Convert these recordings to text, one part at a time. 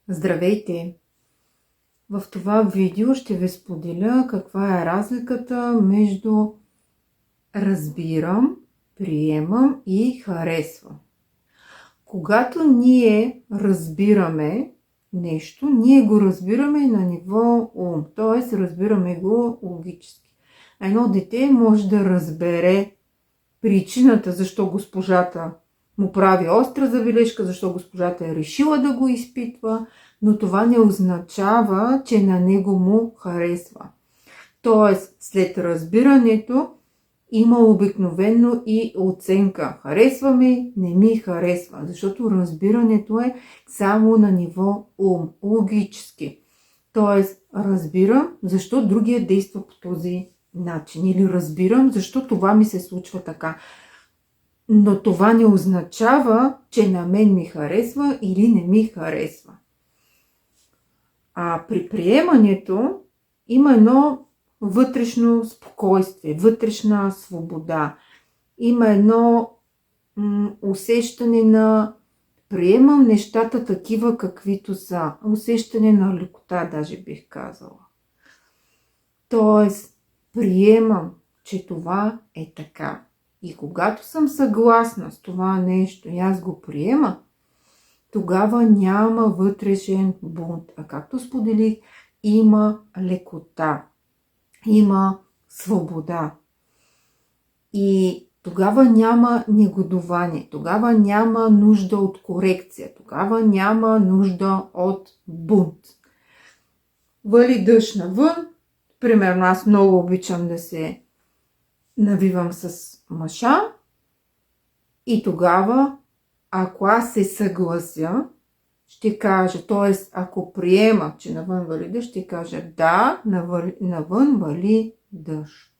Здравейте! В това видео ще ви споделя каква е разликата между разбирам, приемам и харесвам. Когато ние разбираме нещо, ние го разбираме на ниво ум, т.е. разбираме го логически. Едно дете може да разбере причината защо госпожата му прави остра забележка, защо госпожата е решила да го изпитва, но това не означава, че на него му харесва. Тоест, след разбирането има обикновено и оценка. Харесва ми, не ми харесва, защото разбирането е само на ниво ум, логически. Тоест, разбирам защо другия действа по този начин или разбирам защо това ми се случва така. Но това не означава, че на мен ми харесва или не ми харесва. А при приемането има едно вътрешно спокойствие, вътрешна свобода. Има едно усещане на приемам нещата такива каквито са. Усещане на лекота, даже бих казала. Тоест, приемам, че това е така. И когато съм съгласна с това нещо и аз го приема, тогава няма вътрешен бунт. А както споделих, има лекота, има свобода. И тогава няма негодование, тогава няма нужда от корекция, тогава няма нужда от бунт. Вали дъжд навън, примерно аз много обичам да се навивам с маша и тогава, ако аз се съглася, ще кажа, т.е. ако приема, че навън вали дъжд, ще кажа да, навън вали дъжд.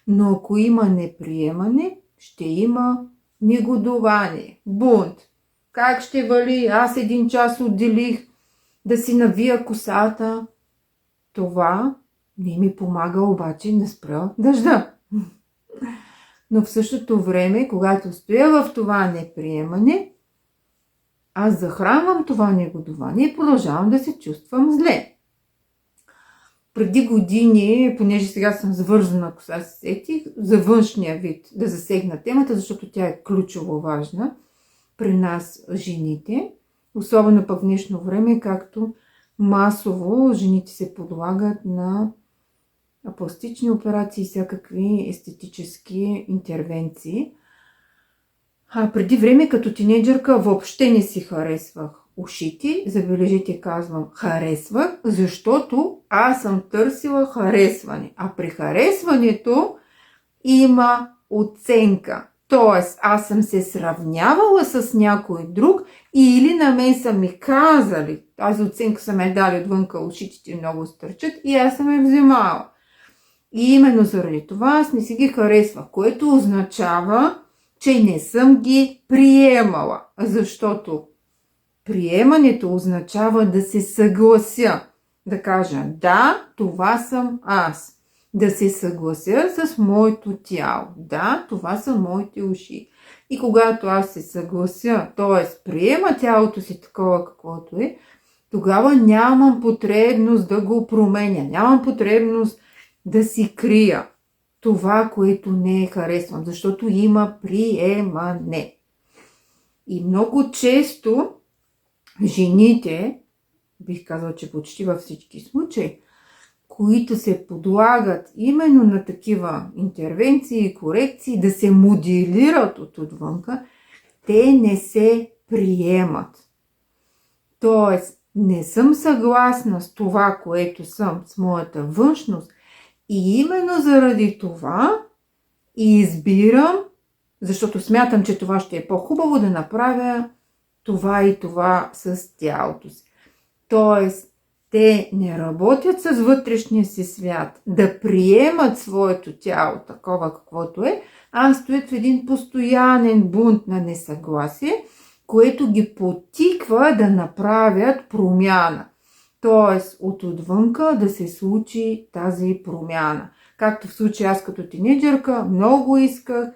Но ако има неприемане, ще има негодование, бунт. Как ще вали? Аз 1 час отделих да си навия косата. Това не ми помага обаче да спра дъжда. Но в същото време, когато стоя в това неприемане, аз захранвам това негодование и продължавам да се чувствам зле. Преди години, понеже сега съм завързана коса, се сетих за външния вид да засегна темата, защото тя е ключово важна при нас, жените. Особено пък в днешно време, както масово жените се подлагат на пластични операции и всякакви естетически интервенции. Преди време като тинейджърка въобще не си харесвах ушите. Забележите, казвам харесвах, защото аз съм търсила харесване. А при харесването има оценка. Тоест, аз съм се сравнявала с някой друг или на мен са ми казали, тази оценка са ме дали отвънка, ушите ти много стърчат и аз съм я вземала. И именно заради това аз не си ги харесвах, което означава, че не съм ги приемала. Защото приемането означава да се съглася, да кажа да, това съм аз. Да се съглася с моето тяло. Да, това са моите уши. И когато аз се съглася, т.е. приема тялото си такова каквото е, тогава нямам потребност да го променя. Нямам потребност да си крия това, което не харесвам, защото има приемане. И много често жените, бих казала, че почти във всички случаи, които се подлагат именно на такива интервенции и корекции, да се моделират от отвънка, те не се приемат. Тоест, не съм съгласна с това, което съм, с моята външност, и именно заради това избирам, защото смятам, че това ще е по-хубаво да направя това и това с тялото си. Тоест, те не работят с вътрешния си свят, да приемат своето тяло такова каквото е, а стоят в един постоянен бунт на несъгласие, което ги потиква да направят промяна. Тоест, от отвънка да се случи тази промяна. Както в случая аз като тинейджърка много исках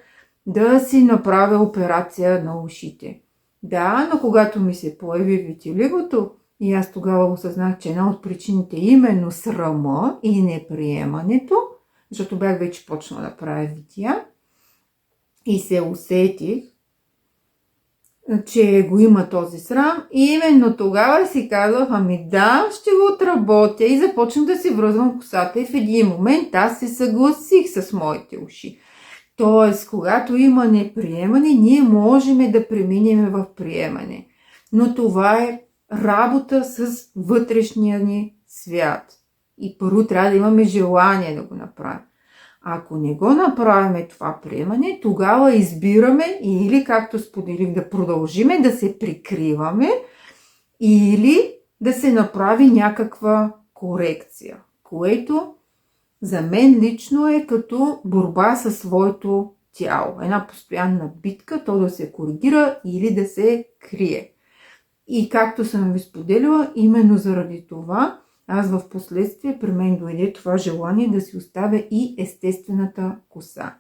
да си направя операция на ушите. Да, но когато ми се появи витилигото, И аз тогава осъзнах, че една от причините е именно срама и неприемането, защото бях вече почнала да правя видеа и се усетих, че го има този срам. И именно тогава си казах, ами да, ще го отработя и започнах да си връзвам косата и в един момент аз се съгласих с моите уши. Тоест, когато има неприемане, ние можем да преминем в приемане. Но това е работа с вътрешния ни свят. И първо трябва да имаме желание да го направим. Ако не го направим това приемане, тогава избираме или, както споделих, да продължиме да се прикриваме, или да се направи някаква корекция, което за мен лично е като борба със своето тяло. Една постоянна битка, то да се коригира или да се крие. И както съм ви споделила, именно заради това, аз в последствие при мен дойде това желание да си оставя и естествената коса.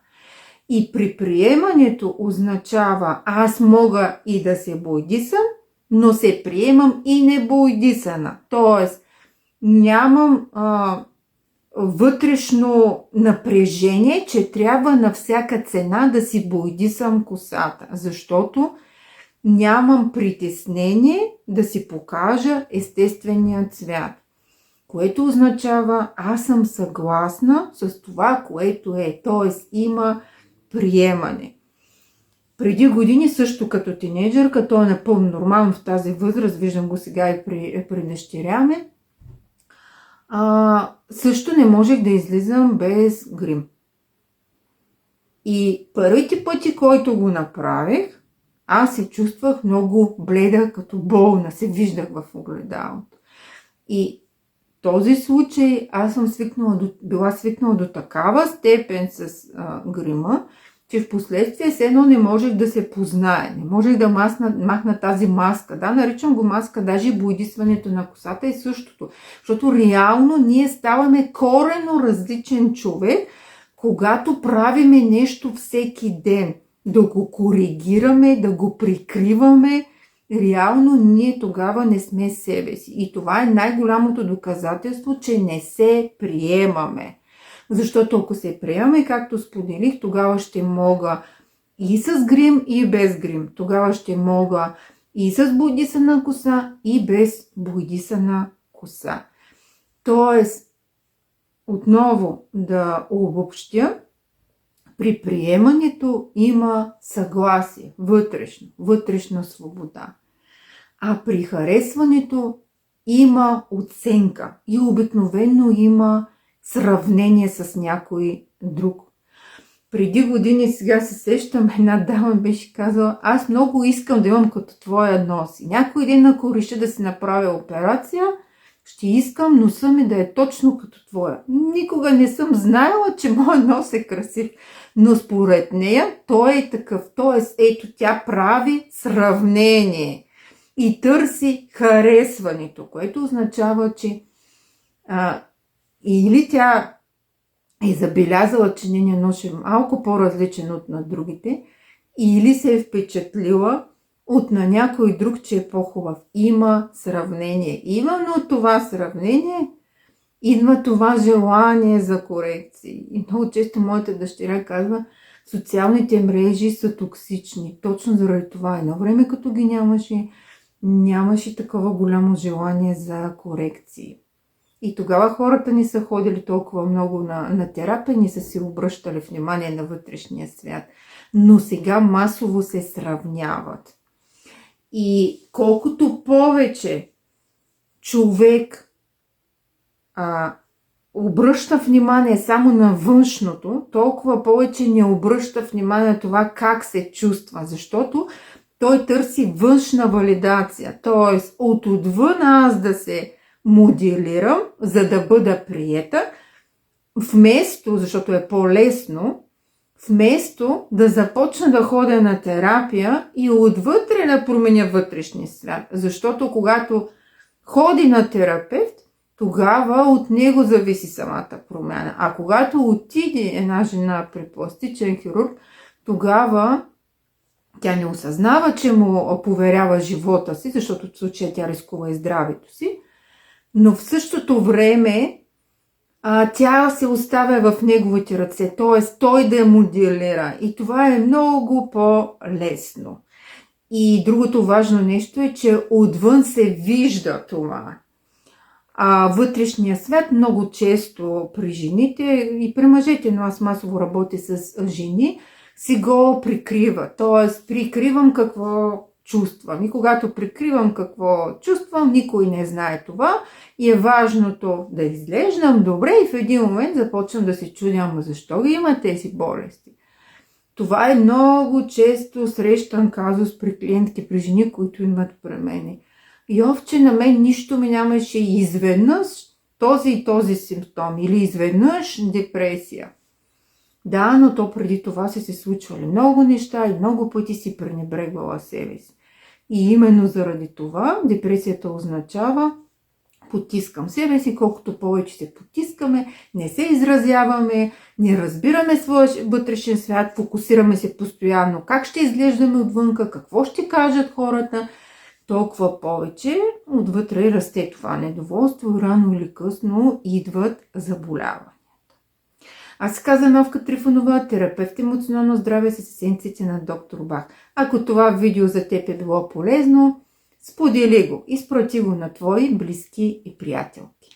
И при приемането означава аз мога и да се бойдисам, но се приемам и не бойдисана. Тоест нямам вътрешно напрежение, че трябва на всяка цена да си бойдисам косата, защото нямам притеснение да си покажа естествения цвят, което означава аз съм съгласна с това, което е, т.е. има приемане. Преди години също като тинейджърка, то е напълно нормално в тази възраст, виждам го сега и при дъщеря ми, също не можех да излизам без грим. И първите пъти, който го направих, аз се чувствах много бледа, като болна, се виждах в огледалото. И този случай аз съм била свикнала до такава степен с грима, че в последствие все едно не можех да се познае. Не можех да махна тази маска. Да, наричам го маска, даже и бойдисването на косата е същото. Защото реално ние ставаме коренно различен човек, когато правиме нещо всеки ден. Да го коригираме, да го прикриваме, реално ние тогава не сме себе си. И това е най-голямото доказателство, че не се приемаме. Защото ако се приемаме, както споделих, тогава ще мога и с грим, и без грим. Тогава ще мога и с бойдисана коса, и без бойдисана коса. Тоест, отново да обобщя, при приемането има съгласие, вътрешна свобода. А при харесването има оценка и обикновено има сравнение с някой друг. Преди години, сега се сещам, една дама беше казала, аз много искам да имам като твоя нос. И някой ден, ако реша да си направя операция, ще искам носа ми да е точно като твоя. Никога не съм знаела, че моят нос е красив. Но според нея той е такъв. Тоест, ето тя прави сравнение и търси харесването, което означава, че или тя е забелязала, че нейният нос е малко по-различен от на другите, или се е впечатлила от на някой друг, че е по-хубав. Има сравнение. Именно от това сравнение идва това желание за корекции. И много често моята дъщеря казва, социалните мрежи са токсични. Точно заради това. Едно време, като ги нямаше такова голямо желание за корекции. И тогава хората не са ходили толкова много на терапия, не са си обръщали внимание на вътрешния свят. Но сега масово се сравняват. И колкото повече човек обръща внимание само на външното, толкова повече не обръща внимание на това как се чувства, защото той търси външна валидация, т.е. отвън аз да се моделирам, за да бъда приета, вместо, защото е по-лесно, вместо да започна да ходя на терапия и отвътре да променя вътрешния свят. Защото когато ходи на терапевт, тогава от него зависи самата промяна. А когато отиде една жена при пластичен хирург, тогава Тя не осъзнава, че му поверява живота си, защото в случая тя рискува и здравето си, но в същото време тя се оставя в неговите ръце, т.е. той да я моделира. И това е много по-лесно. И другото важно нещо е, че отвън се вижда това. Вътрешния свят много често при жените и при мъжете, но аз масово работя с жени, си го прикрива. Т.е. прикривам какво чувствам. И когато прикривам какво чувствам, никой не знае това. И е важното да изглеждам добре и в един момент започвам да се чудя, защо ги има тези болести. Това е много често срещан казус при клиентки, при жени, които имат при мене. Йовче, на мен нищо ми нямаше и изведнъж този и този симптом или изведнъж депресия. Да, но то преди това се случвали много неща и много пъти си пренебрегвала себе си. И именно заради това депресията означава потискам себе си, колкото повече се потискаме, не се изразяваме, не разбираме своя вътрешен свят, фокусираме се постоянно как ще изглеждаме отвънка, какво ще кажат хората, толкова повече отвътре расте това недоволство, рано или късно идват заболяванията. Аз се казвам Новка Трифонова, терапевт емоционално здраве с есенциите на доктор Бах. Ако това видео за теб е било полезно, сподели го, изпрати го на твои близки и приятелки.